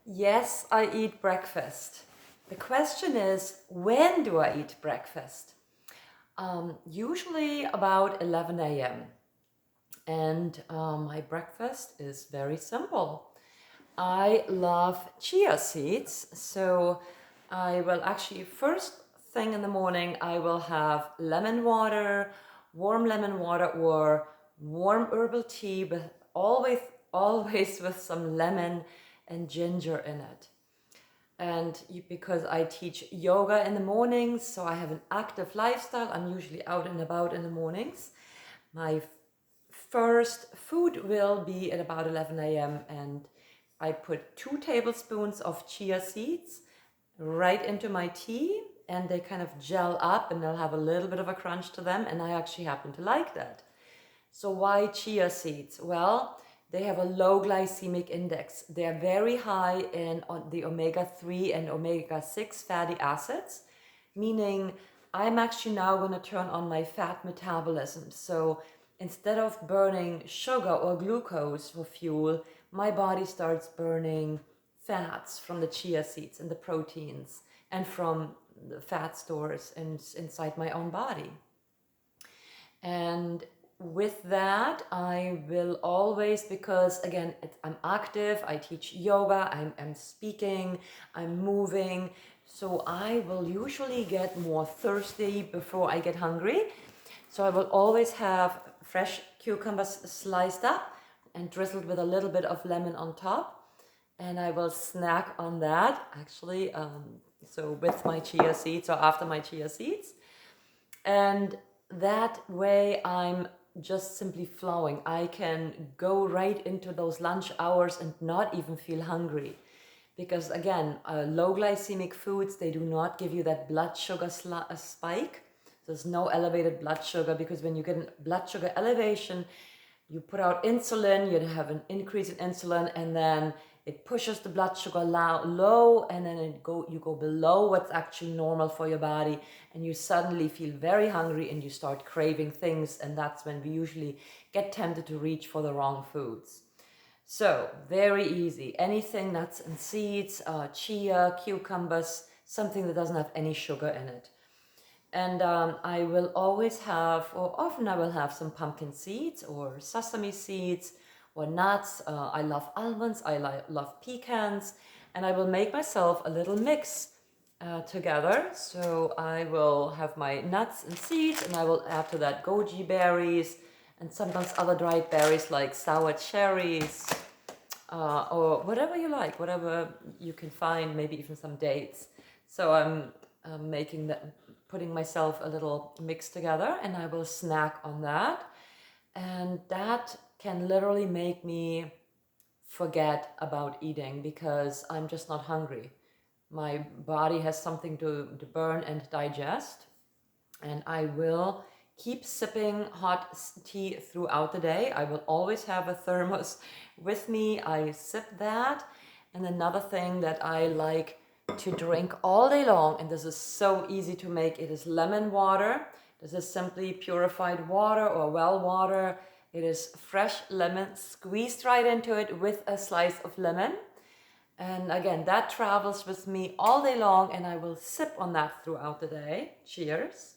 Yes, I eat breakfast. The question is, when do I eat breakfast? Usually about 11 a.m. And my breakfast is very simple. I love chia seeds, so I will actually, first thing in the morning, I will have lemon water, warm lemon water, or warm herbal tea, but always with some lemon and ginger in it. And because I teach yoga in the mornings, so I have an active lifestyle, I'm usually out and about in the mornings. My first food will be at about 11 a.m. and I put 2 tablespoons of chia seeds right into my tea, and they kind of gel up and they'll have a little bit of a crunch to them, and I actually happen to like that. So why chia seeds? Well, they have a low glycemic index. They are very high in the omega-3 and omega-6 fatty acids, meaning I'm actually now going to turn on my fat metabolism. So instead of burning sugar or glucose for fuel, my body starts burning fats from the chia seeds and the proteins and from the fat stores inside my own body. And with that, I will always, because again, I'm active, I teach yoga, I'm speaking, I'm moving. So I will usually get more thirsty before I get hungry. So I will always have fresh cucumbers sliced up and drizzled with a little bit of lemon on top. And I will snack on that actually. So with my chia seeds or after my chia seeds. And that way I'm just simply flowing. I can go right into those lunch hours and not even feel hungry. Because again, low glycemic foods, they do not give you that blood sugar spike. There's no elevated blood sugar, because when you get a blood sugar elevation, you put out insulin, you have an increase in insulin, and then it pushes the blood sugar low, and then you go below what's actually normal for your body, and you suddenly feel very hungry and you start craving things, and that's when we usually get tempted to reach for the wrong foods. So very easy. Anything nuts and seeds, chia, cucumbers, something that doesn't have any sugar in it. And I will always have, or often I will have some pumpkin seeds or sesame seeds or nuts. I love almonds, I love pecans, and I will make myself a little mix together. So I will have my nuts and seeds, and I will add to that goji berries and sometimes other dried berries like sour cherries, or whatever you like, whatever you can find, maybe even some dates. So I'm making that, putting myself a little mix together, and I will snack on that. And that can literally make me forget about eating because I'm just not hungry. My body has something to burn and digest, and I will keep sipping hot tea throughout the day. I will always have a thermos with me. I sip that. And another thing that I like to drink all day long, and this is so easy to make, it is lemon water. This is simply purified water or well water. It is fresh lemon squeezed right into it with a slice of lemon. And again, that travels with me all day long, and I will sip on that throughout the day. Cheers.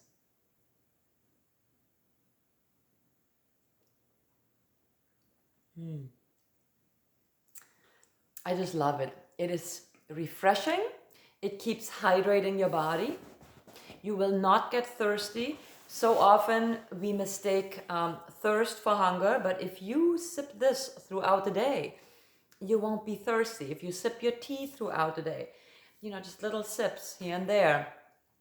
I just love it. It is refreshing. It keeps hydrating your body. You will not get thirsty. So often we mistake thirst for hunger, but if you sip this throughout the day, you won't be thirsty. If you sip your tea throughout the day, just little sips here and there,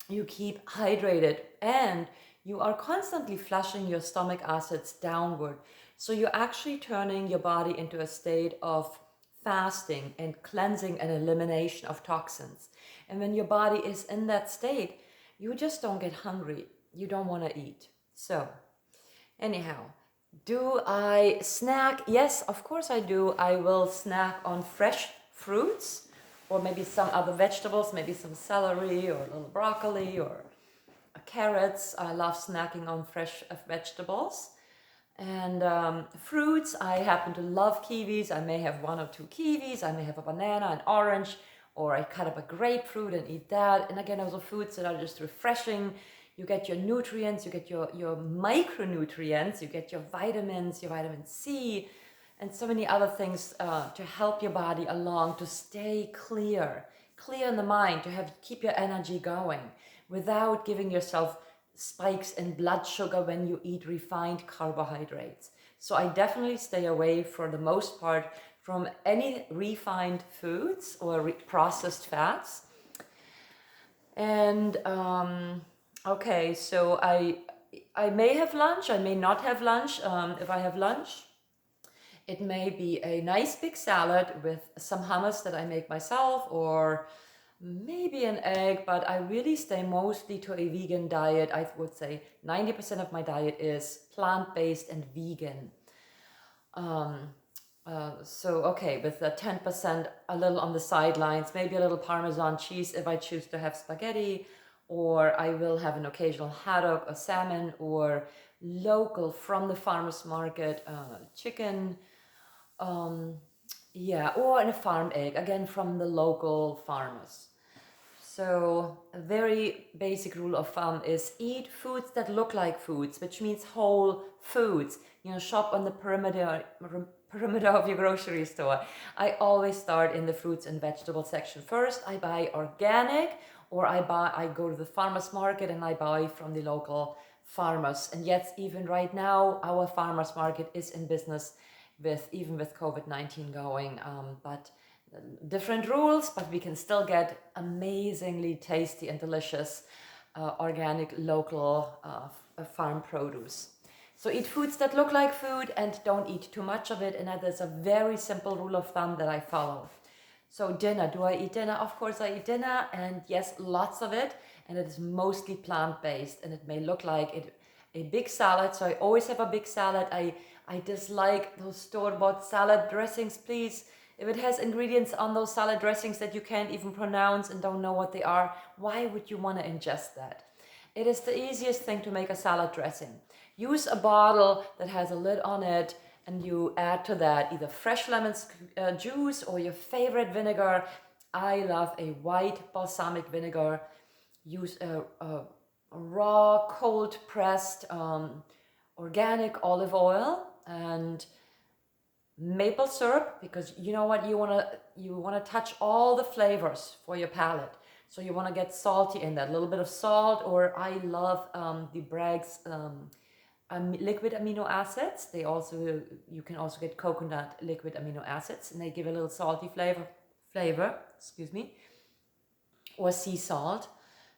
you keep hydrated, and you are constantly flushing your stomach acids downward. So you're actually turning your body into a state of fasting and cleansing and elimination of toxins. And when your body is in that state, you just don't get hungry. You don't want to eat. So anyhow, do I snack? Yes, of course I do. I will snack on fresh fruits or maybe some other vegetables, maybe some celery or a little broccoli or carrots. I love snacking on fresh vegetables. And fruits, I happen to love kiwis. I may have 1 or 2 kiwis. I may have a banana, an orange, or I cut up a grapefruit and eat that. And again, those are foods that are just refreshing. You get your nutrients, you get your micronutrients, you get your vitamins, your vitamin C, and so many other things to help your body along, to stay clear in the mind, to keep your energy going without giving yourself spikes in blood sugar when you eat refined carbohydrates. So I definitely stay away for the most part from any refined foods or processed fats. And okay, so I may have lunch, I may not have lunch. If I have lunch, it may be a nice big salad with some hummus that I make myself, or maybe an egg, but I really stay mostly to a vegan diet. I would say 90% of my diet is plant-based and vegan. So, okay, with the 10% a little on the sidelines, maybe a little Parmesan cheese if I choose to have spaghetti, or I will have an occasional haddock or salmon, or local from the farmer's market chicken. Yeah, or a farm egg, again from the local farmers. So a very basic rule of thumb is eat foods that look like foods, which means whole foods. Shop on the perimeter of your grocery store. I always start in the fruits and vegetable section first. I buy organic, or I go to the farmer's market and I buy from the local farmers. And yet, even right now, our farmer's market is in business even with COVID-19 going, but different rules, but we can still get amazingly tasty and delicious organic local farm produce. So eat foods that look like food and don't eat too much of it. And that is a very simple rule of thumb that I follow. So dinner, do I eat dinner? Of course I eat dinner, and yes, lots of it. And it is mostly plant-based, and it may look like a big salad. So I always have a big salad. I dislike those store-bought salad dressings, please. If it has ingredients on those salad dressings that you can't even pronounce and don't know what they are, why would you want to ingest that? It is the easiest thing to make a salad dressing. Use a bottle that has a lid on it, and you add to that either fresh lemon juice or your favorite vinegar. I love a white balsamic vinegar. Use a raw, cold pressed organic olive oil and maple syrup, because you know what, you want to touch all the flavors for your palate. So you want to get salty in that, a little bit of salt, or I love the Bragg's liquid amino acids. You can also get coconut liquid amino acids, and they give a little salty flavor, excuse me, or sea salt.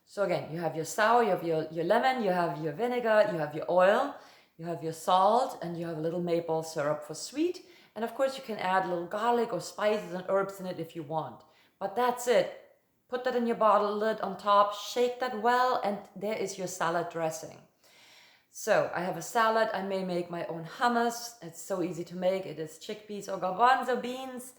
So again, you have your sour, you have your lemon, you have your vinegar, you have your oil, you have your salt, and you have a little maple syrup for sweet. And of course you can add a little garlic or spices and herbs in it if you want. But that's it. Put that in your bottle lid on top, shake that well, and there is your salad dressing. So I have a salad. I may make my own hummus. It's so easy to make. It is chickpeas or garbanzo beans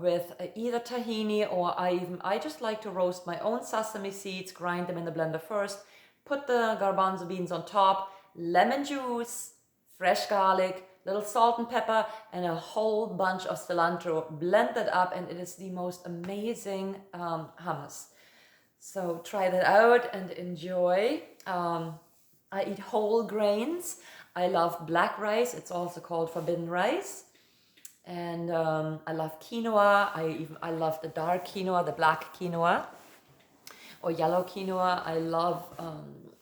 with either tahini, or I just like to roast my own sesame seeds, grind them in the blender first, put the garbanzo beans on top, lemon juice, fresh garlic, little salt and pepper, and a whole bunch of cilantro. Blend that up, and it is the most amazing hummus. So try that out and enjoy. I eat whole grains. I love black rice. It's also called forbidden rice. And I love quinoa. I love the dark quinoa, the black quinoa, or yellow quinoa. I love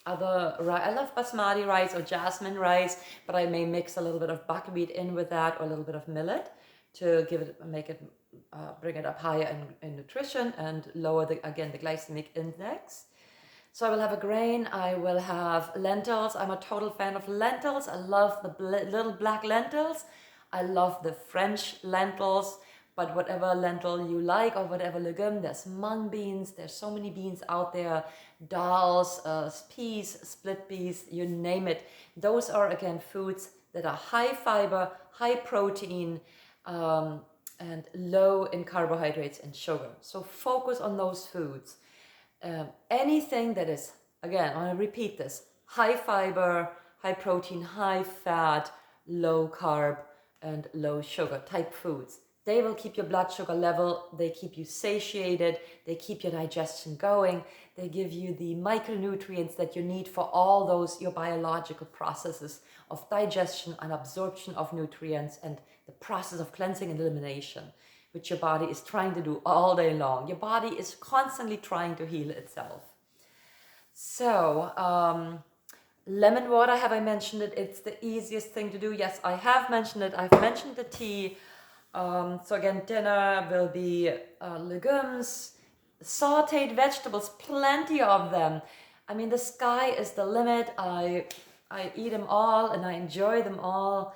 I love basmati rice or jasmine rice, but I may mix a little bit of buckwheat in with that, or a little bit of millet to bring it up higher in nutrition and lower the glycemic index. So I will have a grain. I will have lentils. I'm a total fan of lentils. I love the little black lentils. I love the French lentils, but whatever lentil you like, or whatever legume, there's mung beans, there's so many beans out there, dals, peas, split peas, you name it. Those are, again, foods that are high fiber, high protein, and low in carbohydrates and sugar. So focus on those foods. Anything that is, again, I want to repeat this, high fiber, high protein, high fat, low carb, and low sugar type foods. They will keep your blood sugar level, they keep you satiated, they keep your digestion going, they give you the micronutrients that you need for all those, your biological processes of digestion and absorption of nutrients and the process of cleansing and elimination, which your body is trying to do all day long. Your body is constantly trying to heal itself. So, lemon water, have I mentioned it? It's the easiest thing to do. Yes, I have mentioned it. I've mentioned the tea. So again, dinner will be legumes, sauteed vegetables, plenty of them. I mean, the sky is the limit. I eat them all and I enjoy them all.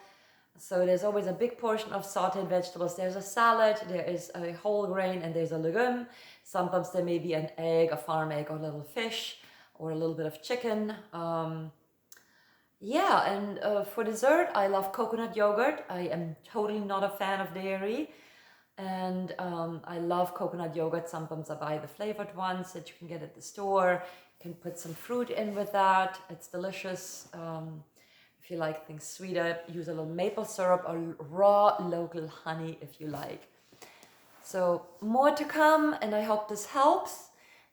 So there's always a big portion of sauteed vegetables. There's a salad, there is a whole grain, and there's a legume. Sometimes there may be an egg, a farm egg, or a little fish, or a little bit of chicken. Yeah, and for dessert, I love coconut yogurt. I am totally not a fan of dairy. And I love coconut yogurt. Sometimes I buy the flavored ones that you can get at the store. You can put some fruit in with that. It's delicious. If you like things sweeter, use a little maple syrup or raw local honey if you like. So more to come, and I hope this helps.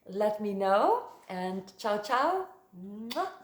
Let me know, and ciao ciao. Mwah.